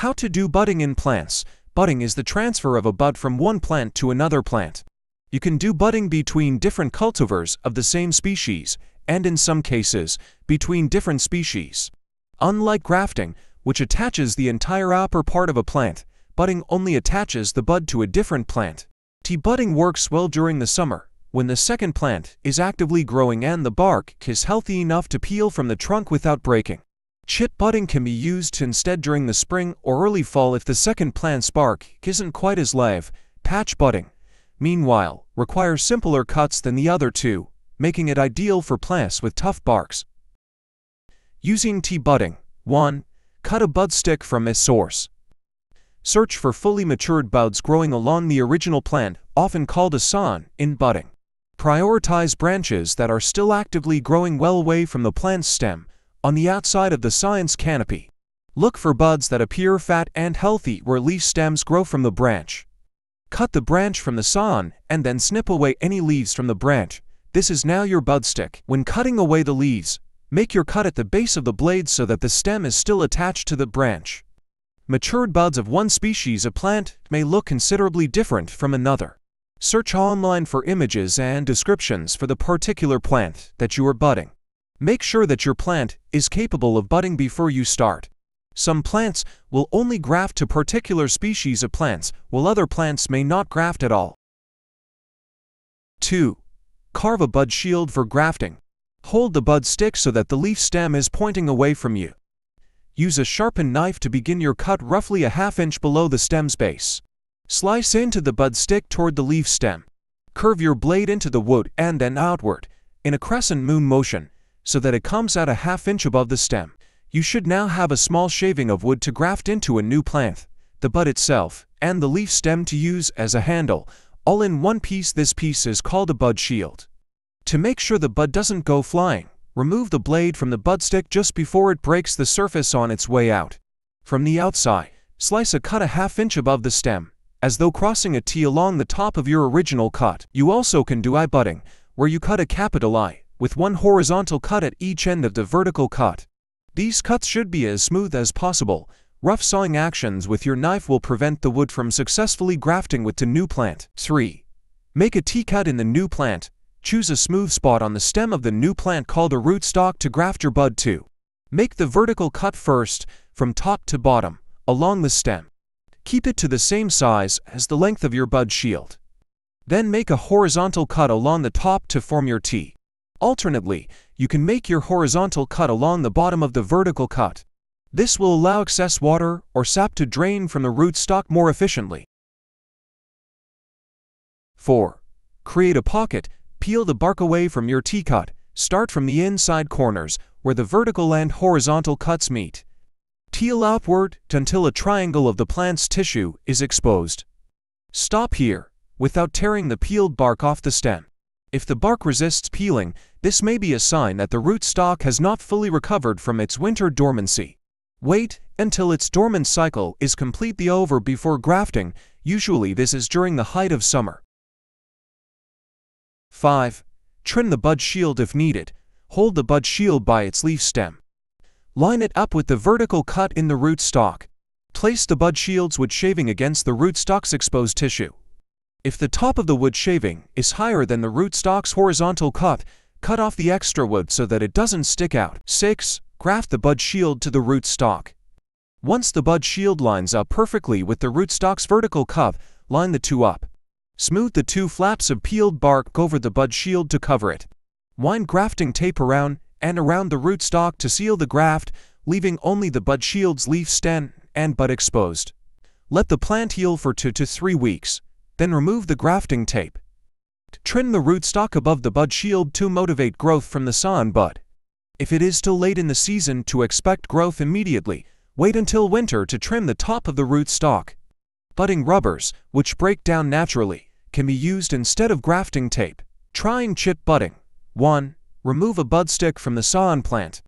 How to do budding in plants. Budding is the transfer of a bud from one plant to another plant. You can do budding between different cultivars of the same species, and in some cases, between different species. Unlike grafting, which attaches the entire upper part of a plant, budding only attaches the bud to a different plant. Budding works well during the summer, when the second plant is actively growing and the bark is healthy enough to peel from the trunk without breaking. Chip budding can be used instead during the spring or early fall if the second plant's bark isn't quite as live. Patch budding, meanwhile, requires simpler cuts than the other two, making it ideal for plants with tough barks. Using budding. 1. Cut a bud stick from a source. Search for fully matured buds growing along the original plant, often called a sod, in budding. Prioritize branches that are still actively growing well away from the plant's stem, on the outside of the science canopy. Look for buds that appear fat and healthy where leaf stems grow from the branch. Cut the branch from the sod and then snip away any leaves from the branch. This is now your bud stick. When cutting away the leaves, make your cut at the base of the blade so that the stem is still attached to the branch. Matured buds of one species of plant may look considerably different from another. Search online for images and descriptions for the particular plant that you are budding. Make sure that your plant is capable of budding before you start. Some plants will only graft to particular species of plants, while other plants may not graft at all. 2. Carve a bud shield for grafting. Hold the bud stick so that the leaf stem is pointing away from you. Use a sharpened knife to begin your cut roughly a ½ inch below the stem's base. Slice into the bud stick toward the leaf stem. Curve your blade into the wood and then outward, in a crescent moon motion, so that it comes out a ½ inch above the stem. You should now have a small shaving of wood to graft into a new plant, the bud itself, and the leaf stem to use as a handle, all in one piece. This piece is called a bud shield. To make sure the bud doesn't go flying, remove the blade from the bud stick just before it breaks the surface on its way out. From the outside, slice a cut a ½ inch above the stem, as though crossing a T along the top of your original cut. You also can do eye budding, where you cut a capital I, with one horizontal cut at each end of the vertical cut. These cuts should be as smooth as possible. Rough sawing actions with your knife will prevent the wood from successfully grafting with the new plant. 3. Make a T-cut in the new plant. Choose a smooth spot on the stem of the new plant called a rootstock to graft your bud to. Make the vertical cut first, from top to bottom, along the stem. Keep it to the same size as the length of your bud shield. Then make a horizontal cut along the top to form your T. Alternately, you can make your horizontal cut along the bottom of the vertical cut. This will allow excess water or sap to drain from the rootstock more efficiently. 4. Create a pocket. Peel the bark away from your T-cut. Start from the inside corners, where the vertical and horizontal cuts meet. Peel outward until a triangle of the plant's tissue is exposed. Stop here, without tearing the peeled bark off the stem. If the bark resists peeling, this may be a sign that the rootstock has not fully recovered from its winter dormancy. Wait until its dormant cycle is completely over before grafting. Usually this is during the height of summer. 5. Trim the bud shield if needed. Hold the bud shield by its leaf stem. Line it up with the vertical cut in the rootstock. Place the bud shield's wood shaving against the rootstock's exposed tissue. If the top of the wood shaving is higher than the rootstock's horizontal cut, cut off the extra wood so that it doesn't stick out. 6. Graft the bud shield to the rootstock. Once the bud shield lines up perfectly with the rootstock's vertical cut, line the two up. Smooth the two flaps of peeled bark over the bud shield to cover it. Wind grafting tape around and around the rootstock to seal the graft, leaving only the bud shield's leaf stem and bud exposed. Let the plant heal for 2 to 3 weeks, then remove the grafting tape. Trim the rootstock above the bud shield to motivate growth from the sawn bud. If it is still late in the season to expect growth immediately, wait until winter to trim the top of the rootstock. Budding rubbers, which break down naturally, can be used instead of grafting tape. Trying chip budding. 1. Remove a bud stick from the sawn plant.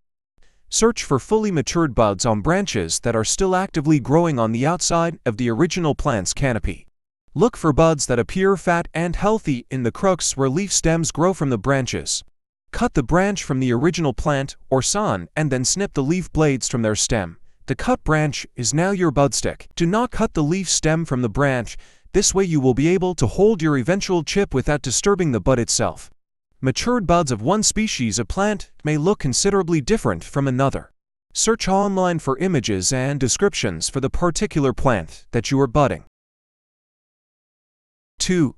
Search for fully matured buds on branches that are still actively growing on the outside of the original plant's canopy. Look for buds that appear fat and healthy in the crooks where leaf stems grow from the branches. Cut the branch from the original plant or sod and then snip the leaf blades from their stem. The cut branch is now your budstick. Do not cut the leaf stem from the branch. This way you will be able to hold your eventual chip without disturbing the bud itself. Matured buds of one species of plant may look considerably different from another. Search online for images and descriptions for the particular plant that you are budding. 2.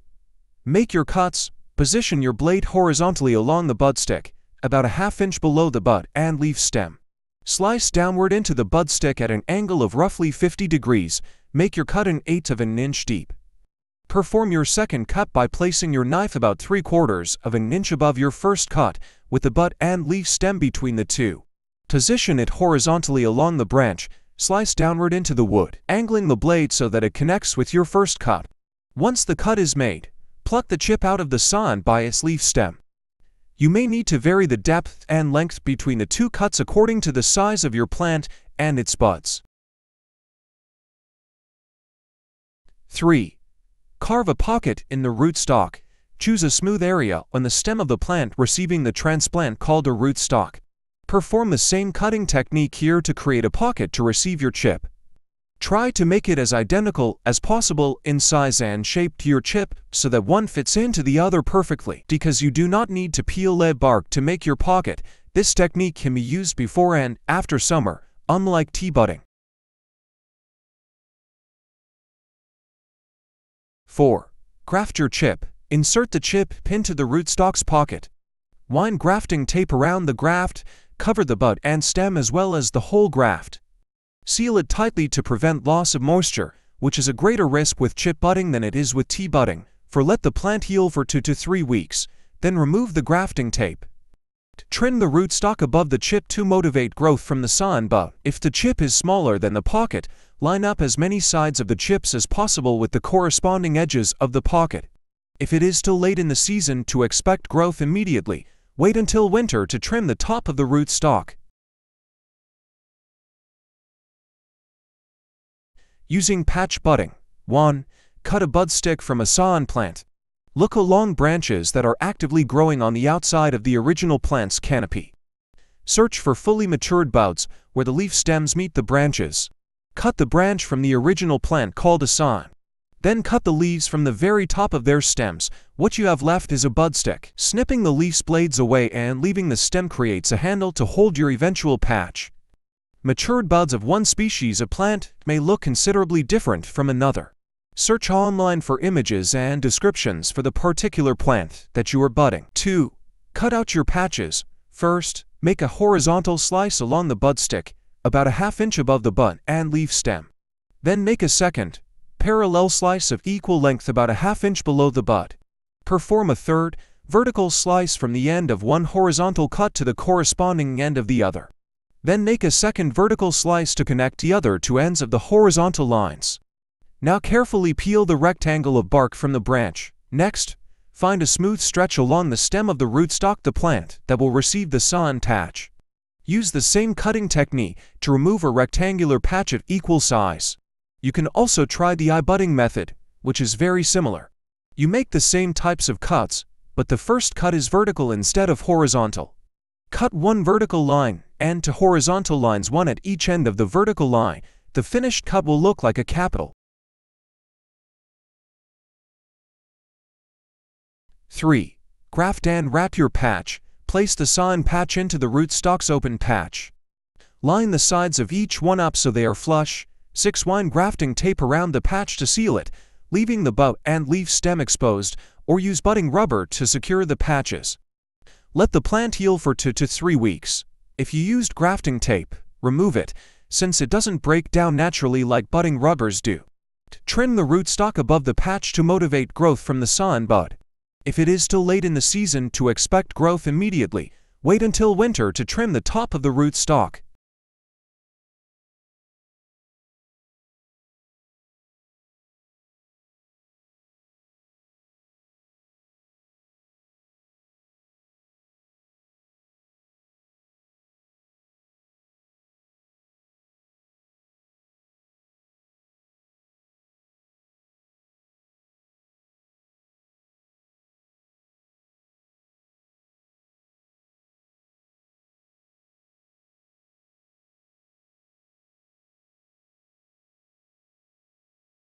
Make your cuts. Position your blade horizontally along the budstick, about a ½ inch below the bud and leaf stem. Slice downward into the budstick at an angle of roughly 50 degrees. Make your cut 1/8 of an inch deep. Perform your second cut by placing your knife about 3/4 of an inch above your first cut, with the bud and leaf stem between the two. Position it horizontally along the branch. Slice downward into the wood, angling the blade so that it connects with your first cut. Once the cut is made, pluck the chip out of the sawn by its leaf stem. You may need to vary the depth and length between the two cuts according to the size of your plant and its buds. 3. Carve a pocket in the rootstock. Choose a smooth area on the stem of the plant receiving the transplant called a rootstock. Perform the same cutting technique here to create a pocket to receive your chip. Try to make it as identical as possible in size and shape to your chip so that one fits into the other perfectly. Because you do not need to peel lead bark to make your pocket, this technique can be used before and after summer, unlike tea budding. 4. Graft your chip. Insert the chip into the rootstock's pocket. Wind grafting tape around the graft. Cover the bud and stem as well as the whole graft. Seal it tightly to prevent loss of moisture, which is a greater risk with chip budding than it is with tea budding. For let the plant heal for 2 to 3 weeks, then remove the grafting tape. Trim the rootstock above the chip to motivate growth from the sawn bud. If the chip is smaller than the pocket, line up as many sides of the chips as possible with the corresponding edges of the pocket. If it is still late in the season to expect growth immediately, wait until winter to trim the top of the rootstock. Using patch budding. 1. Cut a budstick from a sawn plant. Look along branches that are actively growing on the outside of the original plant's canopy. Search for fully matured buds where the leaf stems meet the branches. Cut the branch from the original plant called a sawn. Then cut the leaves from the very top of their stems. What you have left is a budstick. Snipping the leaf's blades away and leaving the stem creates a handle to hold your eventual patch. Matured buds of one species of plant may look considerably different from another. Search online for images and descriptions for the particular plant that you are budding. 2. Cut out your patches. First, make a horizontal slice along the budstick, about a ½ inch above the bud and leaf stem. Then make a second, parallel slice of equal length about a ½ inch below the bud. Perform a third, vertical slice from the end of one horizontal cut to the corresponding end of the other. Then make a second vertical slice to connect the other two ends of the horizontal lines. Now carefully peel the rectangle of bark from the branch. Next, find a smooth stretch along the stem of the rootstock the plant that will receive the sawn patch. Use the same cutting technique to remove a rectangular patch of equal size. You can also try the eye-budding method, which is very similar. You make the same types of cuts, but the first cut is vertical instead of horizontal. Cut one vertical line and to horizontal lines, one at each end of the vertical line. The finished cut will look like a capital. 3. Graft and wrap your patch. Place the sawn patch into the rootstock's open patch. Line the sides of each one up so they are flush. 6. Wind grafting tape around the patch to seal it, leaving the bud and leaf stem exposed, or use budding rubber to secure the patches. Let the plant heal for 2 to 3 weeks. If you used grafting tape, remove it, since it doesn't break down naturally like budding rubbers do. Trim the rootstock above the patch to motivate growth from the sawn bud. If it is still late in the season to expect growth immediately, wait until winter to trim the top of the rootstock.